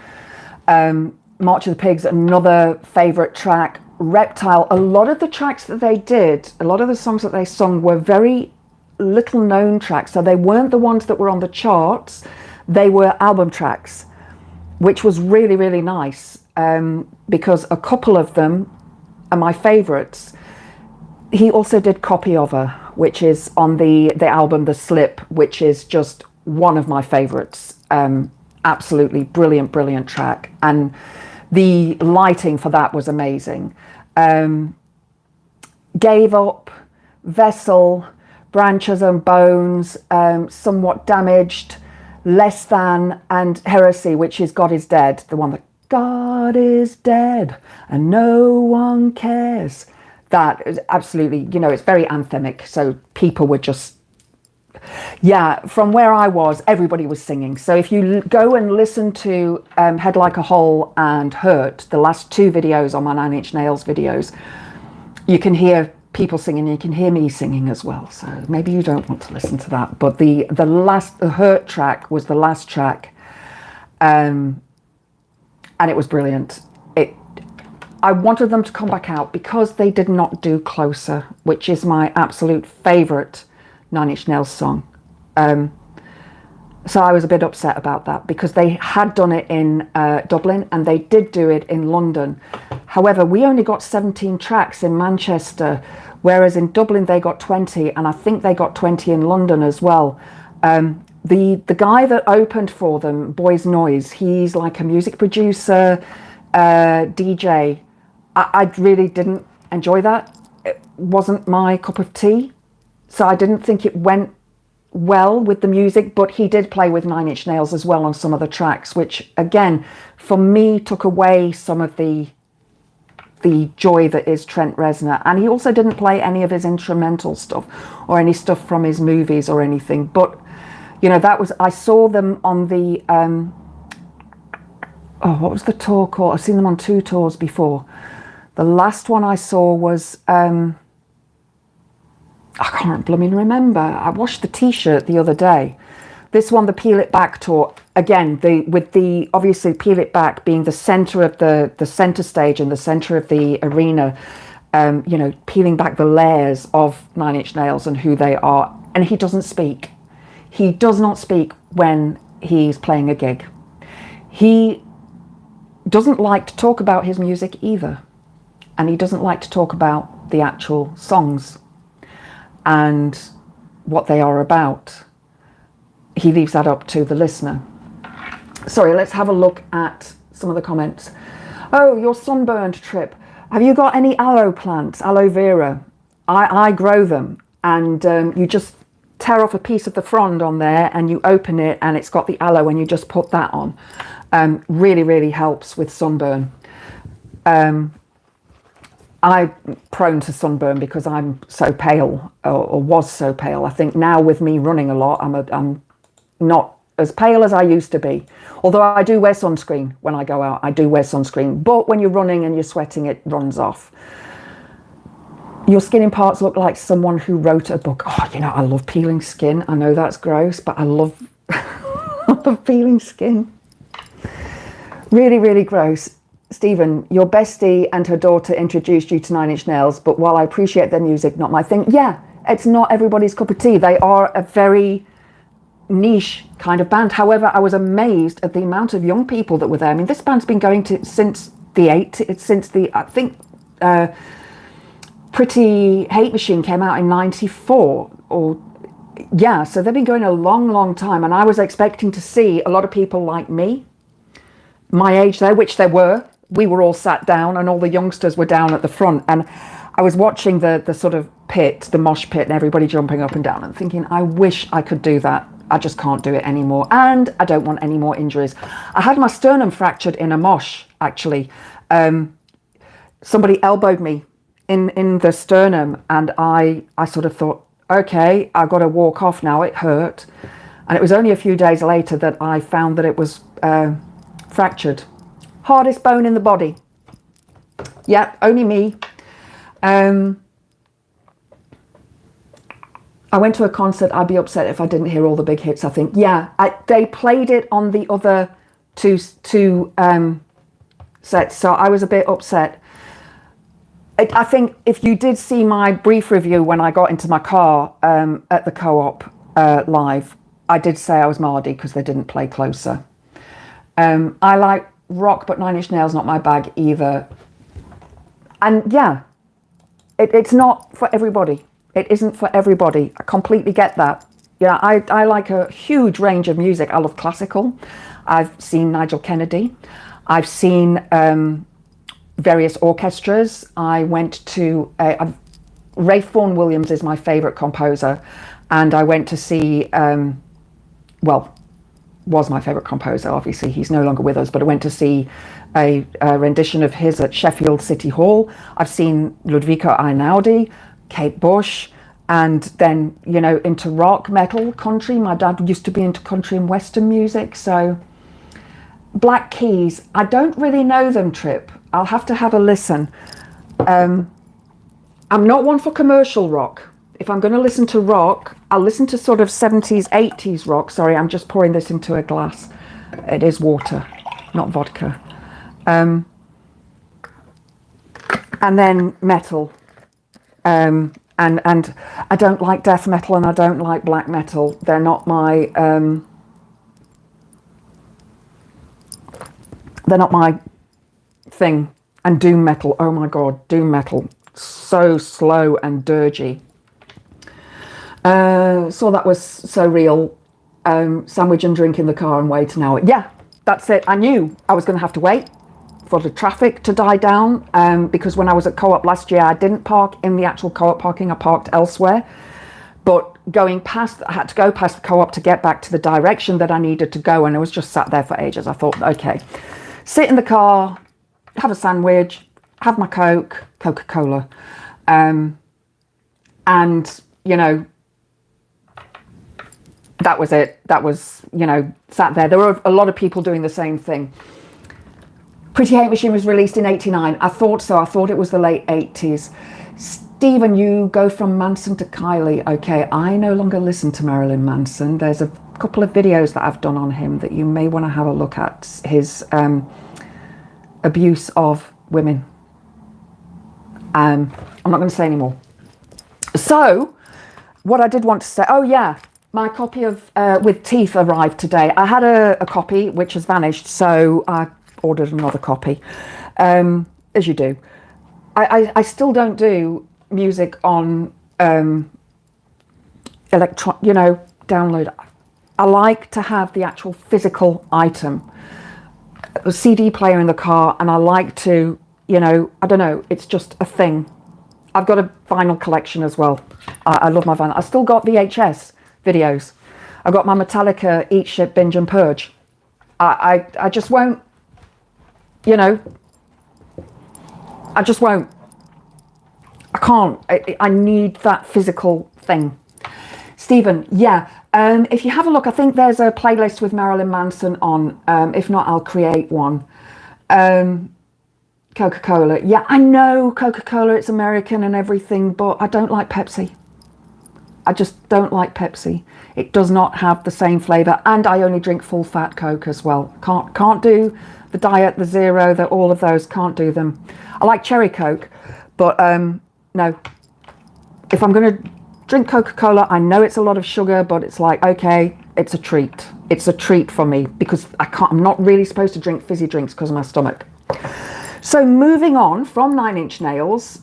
March of the Pigs, another favourite track. Reptile, a lot of the tracks that they did, a lot of the songs that they sung were very little known tracks. So they weren't the ones that were on the charts. They were album tracks, which was really, really nice because a couple of them are my favourites. He also did Copy of Her, which is on the album The Slip, which is just one of my favourites. Absolutely brilliant, brilliant track. And the lighting for that was amazing. Gave Up, Vessel, Branches and Bones, Somewhat Damaged, Less Than, and Heresy, which is God is Dead, the one that God is dead and no one cares. That is absolutely, you know, it's very anthemic. So people were just, yeah, from where I was, everybody was singing. So if you go and listen to Head Like a Hole and Hurt, the last two videos on my Nine Inch Nails videos, you can hear people singing, you can hear me singing as well. So maybe you don't want to listen to that. But the Hurt track was the last track. And it was brilliant. I wanted them to come back out because they did not do Closer, which is my absolute favourite Nine Inch Nails song. So I was a bit upset about that because they had done it in Dublin and they did do it in London. However, we only got 17 tracks in Manchester, whereas in Dublin they got 20, and I think they got 20 in London as well. The guy that opened for them, Boys Noise, he's like a music producer, DJ. I really didn't enjoy that. It wasn't my cup of tea. So I didn't think it went well with the music, but he did play with Nine Inch Nails as well on some of the tracks, which again, for me, took away some of the joy that is Trent Reznor. And he also didn't play any of his instrumental stuff or any stuff from his movies or anything. But, you know, I saw them on the, what was the tour called? I've seen them on 2 tours before. The last one I saw was, I can't blooming remember. I watched the T-shirt the other day. This one, the Peel It Back tour, again, with the obviously Peel It Back being the center of the center stage and the center of the arena, you know, peeling back the layers of Nine Inch Nails and who they are. And he doesn't speak. He does not speak when he's playing a gig. He doesn't like to talk about his music either. And he doesn't like to talk about the actual songs and what they are about. He leaves that up to the listener. Sorry, let's have a look at some of the comments. Oh, your sunburned trip. Have you got any aloe plants, aloe vera? I grow them, and you just tear off a piece of the frond on there and you open it and it's got the aloe and you just put that on. Really, really helps with sunburn. I'm prone to sunburn because I'm so pale, or was so pale. I think now with me running a lot, I'm not as pale as I used to be. Although I do wear sunscreen when I go out. I do wear sunscreen. But when you're running and you're sweating, it runs off. Your skin in parts look like someone who wrote a book. Oh, you know, I love peeling skin. I know that's gross, but I love, I love peeling skin. Really, really gross. Stephen, your bestie and her daughter introduced you to Nine Inch Nails, but while I appreciate their music, not my thing. Yeah, it's not everybody's cup of tea. They are a very niche kind of band. However, I was amazed at the amount of young people that were there. I mean, this band's been going to since I think Pretty Hate Machine came out in 94, or yeah, so they've been going a long, long time. And I was expecting to see a lot of people like me, my age there, which there were. We were all sat down and all the youngsters were down at the front, and I was watching the sort of pit, the mosh pit, and everybody jumping up and down and thinking, I wish I could do that. I just can't do it anymore, and I don't want any more injuries. I had my sternum fractured in a mosh, actually. Somebody elbowed me in the sternum, and I sort of thought, okay, I've got to walk off now, it hurt. And it was only a few days later that I found that it was fractured. Hardest bone in the body. Yeah, only me. I went to a concert. I'd be upset if I didn't hear all the big hits, I think. Yeah, they played it on the other two sets, so I was a bit upset. I think if you did see my brief review when I got into my car at the Co-op live, I did say I was Mardy because they didn't play Closer. I like rock, but Nine Inch Nails not my bag either. And yeah, it's not for everybody. It isn't for everybody. I completely get that. Yeah, I like a huge range of music. I love classical. I've seen Nigel Kennedy. I've seen various orchestras. I went to, Ralph Vaughan Williams is my favourite composer, and I went to see, was my favourite composer, obviously he's no longer with us, but I went to see a rendition of his at Sheffield City Hall. I've seen Ludwika Einaudi, Kate Bush, and then, you know, into rock, metal, country. My dad used to be into country and western music, so Black Keys, I don't really know them, Trip. I'll have to have a listen. I'm not one for commercial rock. If I'm going to listen to rock, I'll listen to sort of 70s, 80s rock. Sorry, I'm just pouring this into a glass. It is water, not vodka. And then metal. And I don't like death metal and I don't like black metal. They're not my thing. And doom metal, oh my god, doom metal, so slow and dirgy. So that was so real. Sandwich and drink in the car and wait an hour. Yeah, that's it. I knew I was going to have to wait for the traffic to die down, because when I was at Co-op last year, I didn't park in the actual Co-op parking. I parked elsewhere. But going past, I had to go past the Co-op to get back to the direction that I needed to go, and I was just sat there for ages. I thought, okay, sit in the car, have a sandwich, have my Coca-Cola, and, you know, that was it. That was, you know, sat there. There were a lot of people doing the same thing. Pretty Hate Machine was released in 89. I thought so. I thought it was the late 80s. Stephen, you go from Manson to Kylie. Okay, I no longer listen to Marilyn Manson. There's a couple of videos that I've done on him that you may want to have a look at. His abuse of women. I'm not going to say any more. So, what I did want to say, oh yeah, my copy of With Teeth arrived today. I had a copy which has vanished, so I ordered another copy, as you do. I still don't do music on download. I like to have the actual physical item, a CD player in the car, and I like to, you know, I don't know, it's just a thing. I've got a vinyl collection as well. I love my vinyl. I still got VHS videos. I got my Metallica Eat Shit Binge and Purge. I just won't, you know, I just won't. I can't. I need that physical thing. Stephen, yeah. If you have a look, I think there's a playlist with Marilyn Manson on. If not, I'll create one. Coca-Cola. Yeah, I know Coca-Cola, it's American and everything, but I don't like Pepsi. I just don't like Pepsi. It does not have the same flavour, and I only drink full fat Coke as well. Can't do the diet, the zero, all of those, can't do them. I like cherry Coke, but no. If I'm going to drink Coca-Cola, I know it's a lot of sugar, but it's like, okay, it's a treat. It's a treat for me because I'm not really supposed to drink fizzy drinks because of my stomach. So moving on from Nine Inch Nails,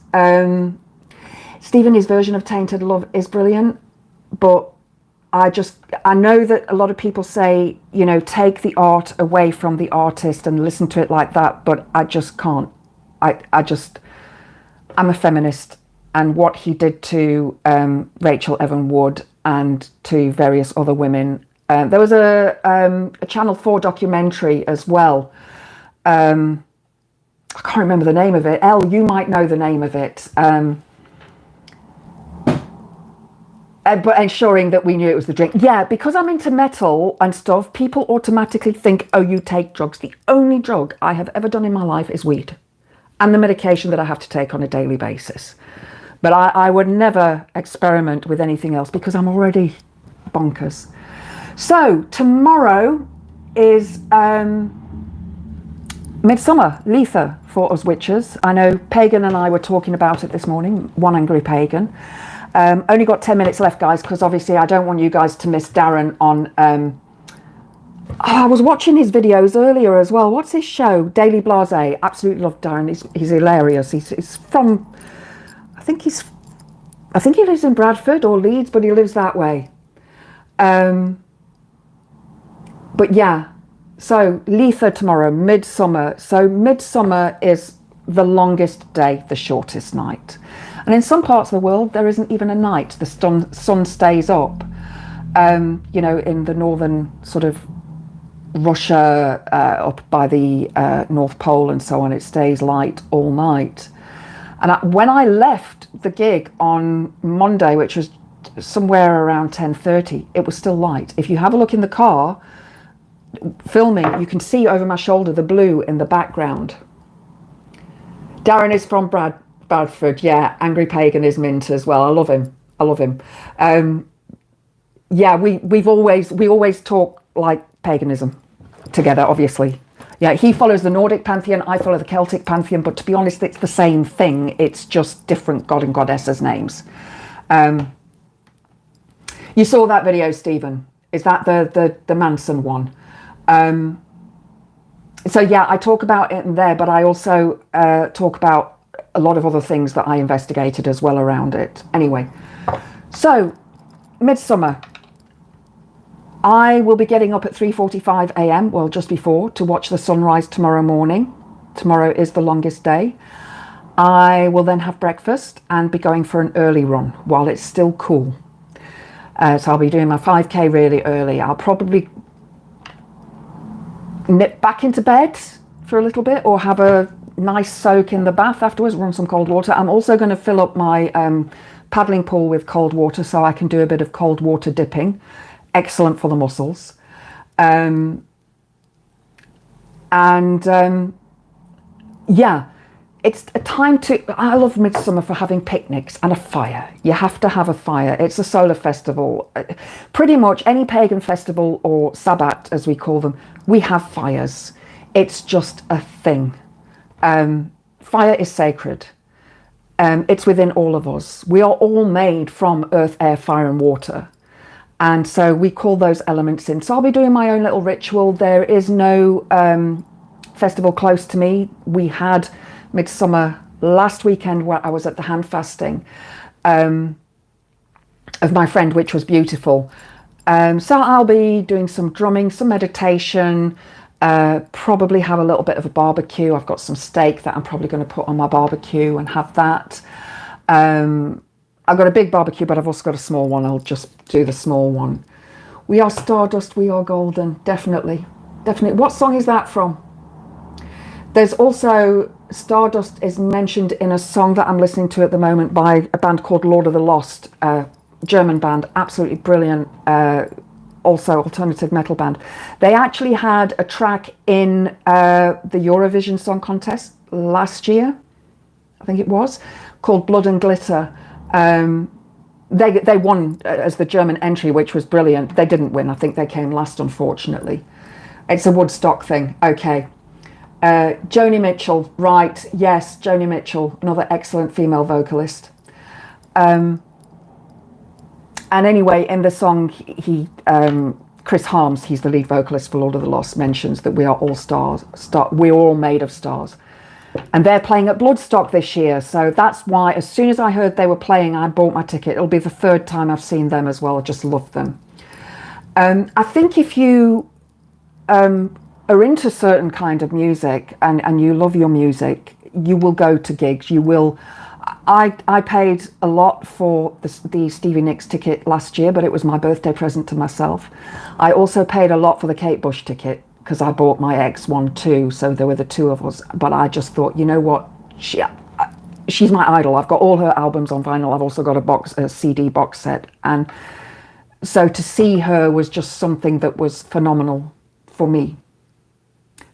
Stephen, his version of Tainted Love is brilliant, but I know that a lot of people say, you know, take the art away from the artist and listen to it like that, but I just can't. I'm a feminist, and what he did to Rachel Evan Wood and to various other women. There was a Channel 4 documentary as well. I can't remember the name of it. Elle, you might know the name of it. But ensuring that we knew it was the drink. Yeah, because I'm into metal and stuff, people automatically think, oh, you take drugs. The only drug I have ever done in my life is weed and the medication that I have to take on a daily basis. But I would never experiment with anything else because I'm already bonkers. So tomorrow is Midsummer, Letha for us witches. I know Pagan and I were talking about it this morning, One Angry Pagan. Only got 10 minutes left, guys, because obviously I don't want you guys to miss Darren on... I was watching his videos earlier as well. What's his show? Daily Blase. Absolutely love Darren. He's hilarious. He's from... I think he lives in Bradford or Leeds, but he lives that way. But yeah, so Letha tomorrow, Midsummer. So Midsummer is the longest day, the shortest night. And in some parts of the world, there isn't even a night. The sun stays up. You know, in the northern sort of Russia, up by the North Pole and so on, it stays light all night. And when I left the gig on Monday, which was somewhere around 10:30, it was still light. If you have a look in the car, filming, you can see over my shoulder the blue in the background. Darren is from Bradford, yeah. Angry Pagan is mint as well. I love him. Yeah, we always talk like paganism together, obviously. Yeah, he follows the Nordic pantheon, I follow the Celtic pantheon, but to be honest, it's the same thing. It's just different god and goddesses names. You saw that video, Stephen. Is that the Manson one? So yeah, I talk about it in there, but I also talk about a lot of other things that I investigated as well around it. Anyway, so Midsummer. I will be getting up at 3:45 a.m, well, just before, to watch the sunrise tomorrow morning. Tomorrow is the longest day. I will then have breakfast and be going for an early run while it's still cool. So I'll be doing my 5K really early. I'll probably nip back into bed for a little bit or have a nice soak in the bath afterwards, run some cold water. I'm also going to fill up my paddling pool with cold water so I can do a bit of cold water dipping. Excellent for the muscles. Yeah, it's a time to, I love Midsummer for having picnics and a fire. You have to have a fire. It's a solar festival. Pretty much any pagan festival or Sabbat, as we call them, we have fires. It's just a thing. Fire is sacred. It's within all of us. We are all made from earth, air, fire and water. And so we call those elements in. So I'll be doing my own little ritual. There is no festival close to me. We had Midsummer last weekend where I was at the hand fasting of my friend, which was beautiful. So I'll be doing some drumming, some meditation, probably have a little bit of a barbecue. I've got some steak that I'm probably going to put on my barbecue and have that. I've got a big barbecue, but I've also got a small one. I'll just do the small one. We are stardust, we are golden. Definitely. Definitely. What song is that from? There's also, Stardust is mentioned in a song that I'm listening to at the moment by a band called Lord of the Lost, German band, absolutely brilliant, also alternative metal band. They actually had a track in the Eurovision Song Contest last year, I think it was, called Blood and Glitter. They won as the German entry, which was brilliant. They didn't win. I think they came last, unfortunately. It's a Woodstock thing. Okay. Joni Mitchell. Right. Yes, Joni Mitchell, another excellent female vocalist. And anyway, in the song, Chris Harms, he's the lead vocalist for Lord of the Lost, mentions that we are all stars. We're all made of stars. And they're playing at Bloodstock this year. So that's why, as soon as I heard they were playing, I bought my ticket. It'll be the third time I've seen them as well. I just love them. I think if you are into certain kind of music and you love your music, you will go to gigs. You will. I paid a lot for the Stevie Nicks ticket last year, but it was my birthday present to myself. I also paid a lot for the Kate Bush ticket, because I bought my ex one too, so there were the two of us. But I just thought, you know what, she's my idol. I've got all her albums on vinyl. I've also got a CD box set, and so to see her was just something that was phenomenal for me.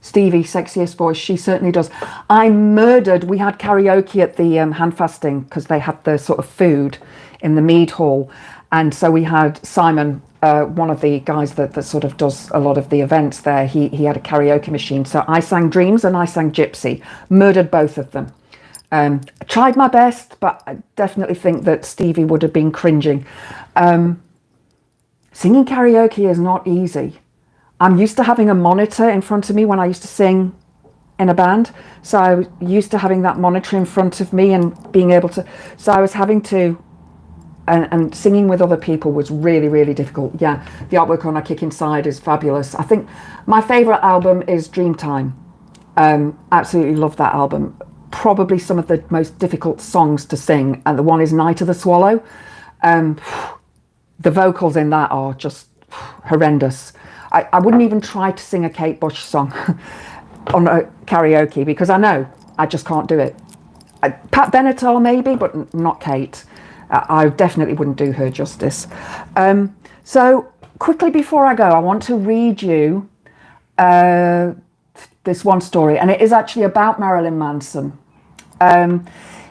Stevie, sexiest voice, she certainly does. We had karaoke at the hand fasting because they had the sort of food in the mead hall, and so we had Simon, one of the guys that sort of does a lot of the events there, he had a karaoke machine. So I sang Dreams and I sang Gypsy, murdered both of them. I tried my best, but I definitely think that Stevie would have been cringing. Singing karaoke is not easy. I'm used to having a monitor in front of me when I used to sing in a band. So I was used to having that monitor in front of me and being able to, so I was having to, and singing with other people was really, really difficult. Yeah, the artwork on I Kick Inside is fabulous. I think my favourite album is Dreamtime. Absolutely love that album. probably some of the most difficult songs to sing, and the one is Night of the Swallow. The vocals in that are just horrendous. I wouldn't even try to sing a Kate Bush song on a karaoke, because I know I just can't do it. Pat Benatar maybe, but not Kate. I definitely wouldn't do her justice. So quickly before I go, I want to read you this one story, and it is actually about Marilyn Manson.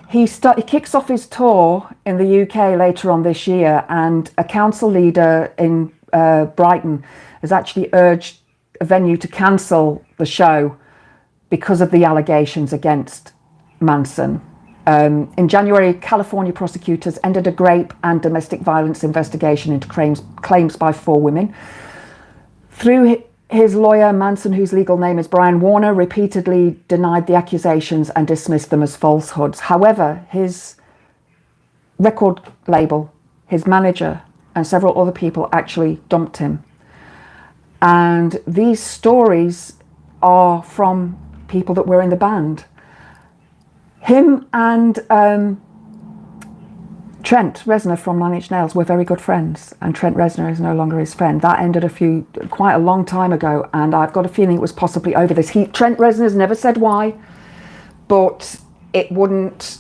He kicks off his tour in the UK later on this year, and a council leader in Brighton has actually urged a venue to cancel the show because of the allegations against Manson. In January, California prosecutors ended a rape and domestic violence investigation into claims by 4 women. Through his lawyer, Manson, whose legal name is Brian Warner, repeatedly denied the accusations and dismissed them as falsehoods. However, his record label, his manager, and several other people actually dumped him. And these stories are from people that were in the band. Him and Trent Reznor from Nine Inch Nails were very good friends, and Trent Reznor is no longer his friend. That ended quite a long time ago, and I've got a feeling it was possibly over this. Trent Reznor's never said why, but it wouldn't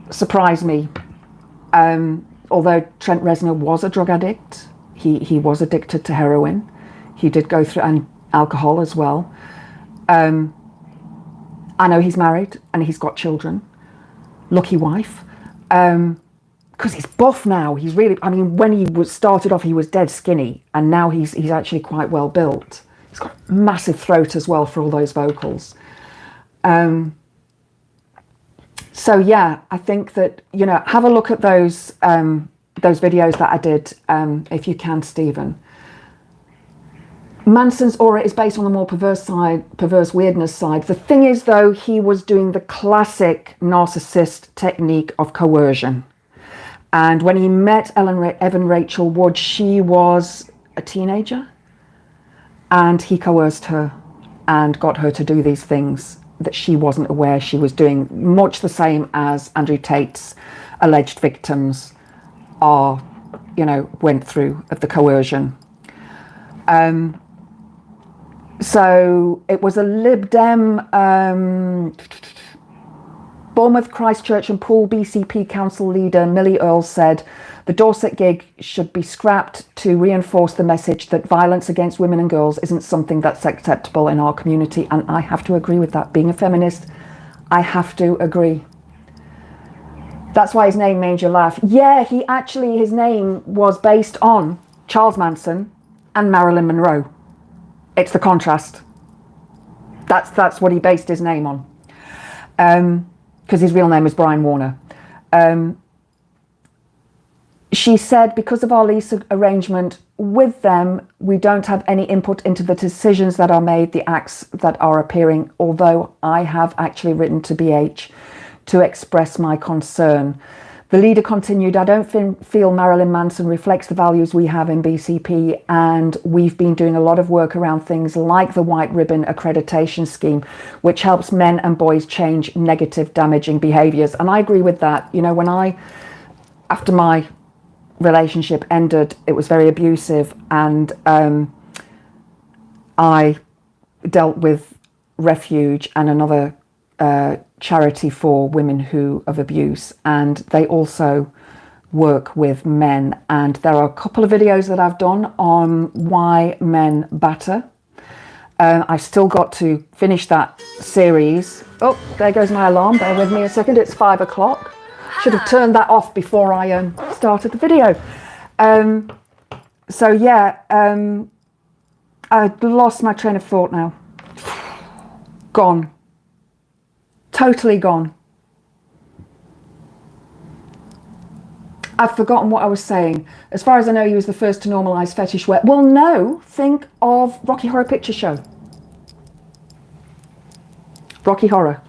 surprise me. Although Trent Reznor was a drug addict, he was addicted to heroin. He did go through and alcohol as well. I know he's married and he's got children. Lucky wife. Because he's buff now. He's really, I mean, when he started off, he was dead skinny, and now he's actually quite well built. He's got a massive throat as well for all those vocals. So yeah, I think that, have a look at those videos that I did, if you can, Stephen. Manson's aura is based on the more perverse weirdness side. The thing is, though, he was doing the classic narcissist technique of coercion. And when he met Evan Rachel Wood, she was a teenager, and he coerced her and got her to do these things that she wasn't aware she was doing, much the same as Andrew Tate's alleged victims went through of the coercion. So it was a Lib Dem, Bournemouth, Christchurch and Poole BCP council leader Millie Earle said the Dorset gig should be scrapped to reinforce the message that violence against women and girls isn't something that's acceptable in our community. And I have to agree with that. Being a feminist, I have to agree. That's why his name made you laugh. Yeah, his name was based on Charles Manson and Marilyn Monroe. It's the contrast. That's what he based his name on. Because his real name is Brian Warner. She said, because of our lease arrangement with them, we don't have any input into the decisions that are made, the acts that are appearing, although I have actually written to BH to express my concern. The leader continued, I don't feel Marilyn Manson reflects the values we have in BCP, and we've been doing a lot of work around things like the White Ribbon accreditation scheme, which helps men and boys change negative, damaging behaviours. And I agree with that. After my relationship ended, it was very abusive, and I dealt with Refuge and another charity for women of abuse, and they also work with men. And there are a couple of videos that I've done on why men batter. I've still got to finish that series. Oh, there goes my alarm. Bear with me a second. It's 5 o'clock. Should have turned that off before I started the video. So yeah, I lost my train of thought now. Gone. Totally gone. I've forgotten what I was saying. As far as I know, he was the first to normalise fetish wear. Well, no, think of Rocky Horror Picture Show. Rocky Horror.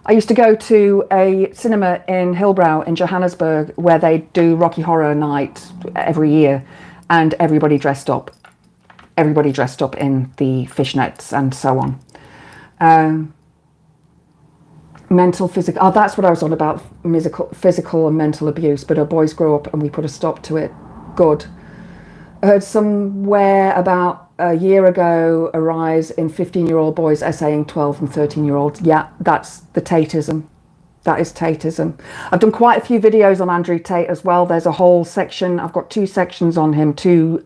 I used to go to a cinema in Hillbrow in Johannesburg where they do Rocky Horror Night every year, and everybody dressed up. Everybody dressed up in the fishnets and so on. mental, physical. Oh, that's what I was on about, physical and mental abuse. But her boys grow up and we put a stop to it. Good. I heard somewhere about a year ago a rise in 15-year-old boys essaying 12 and 13-year-olds. Yeah, that's the Tateism. That is Tateism. I've done quite a few videos on Andrew Tate as well. There's a whole section. I've got 2 sections on him, 2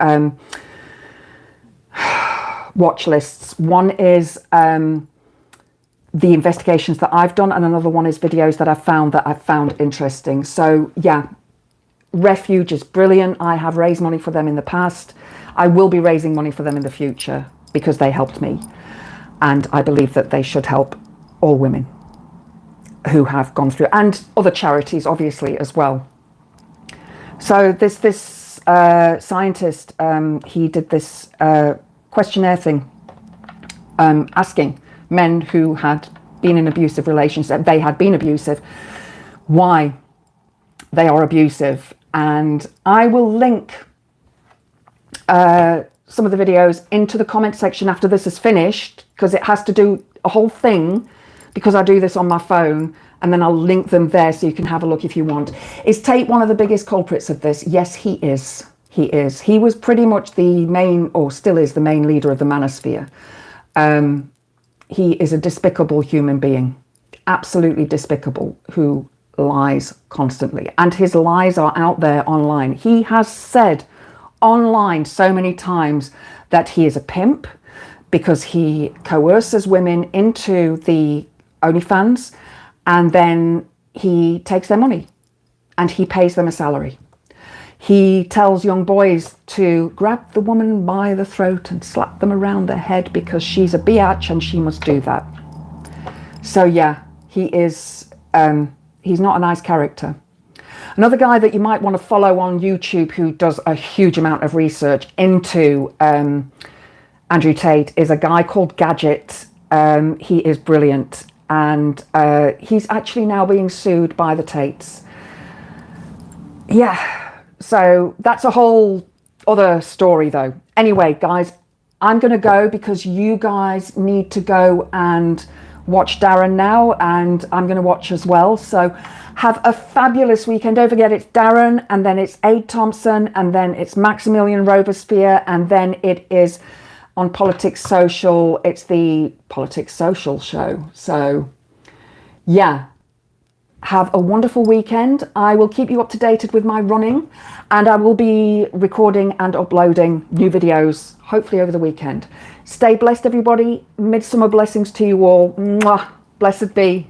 watch lists. One is the investigations that I've done, and another one is videos that I've found interesting. So yeah, Refuge is brilliant. I have raised money for them in the past. I will be raising money for them in the future because they helped me, and I believe that they should help all women who have gone through, and other charities obviously as well. So this scientist, he did this questionnaire thing, asking men who had been in abusive relationships, they had been abusive, why they are abusive. And I will link some of the videos into the comment section after this is finished, because it has to do a whole thing, because I do this on my phone, and then I'll link them there so you can have a look if you want. Is Tate one of the biggest culprits of this? Yes, he is. He is. He was pretty much the main, or still is the main leader of the manosphere. He is a despicable human being, absolutely despicable, who lies constantly. And his lies are out there online. He has said online so many times that he is a pimp because he coerces women into the OnlyFans, and then he takes their money and he pays them a salary. He tells young boys to grab the woman by the throat and slap them around the head because she's a biatch and she must do that. So yeah, he is, he's not a nice character. Another guy that you might want to follow on YouTube who does a huge amount of research into Andrew Tate is a guy called Gadget. He is brilliant, and he's actually now being sued by the Tates. Yeah. So that's a whole other story though. Anyway, guys, I'm going to go because you guys need to go and watch Darren now, and I'm going to watch as well. So have a fabulous weekend. Don't forget, it's Darren, and then it's Aid Thompson, and then it's Maximilian Robespierre, and then it is on Politics Social. It's the Politics Social show. So yeah. Have a wonderful weekend. I will keep you up to date with my running, and I will be recording and uploading new videos, hopefully over the weekend. Stay blessed, everybody. Midsummer blessings to you all. Mwah. Blessed be.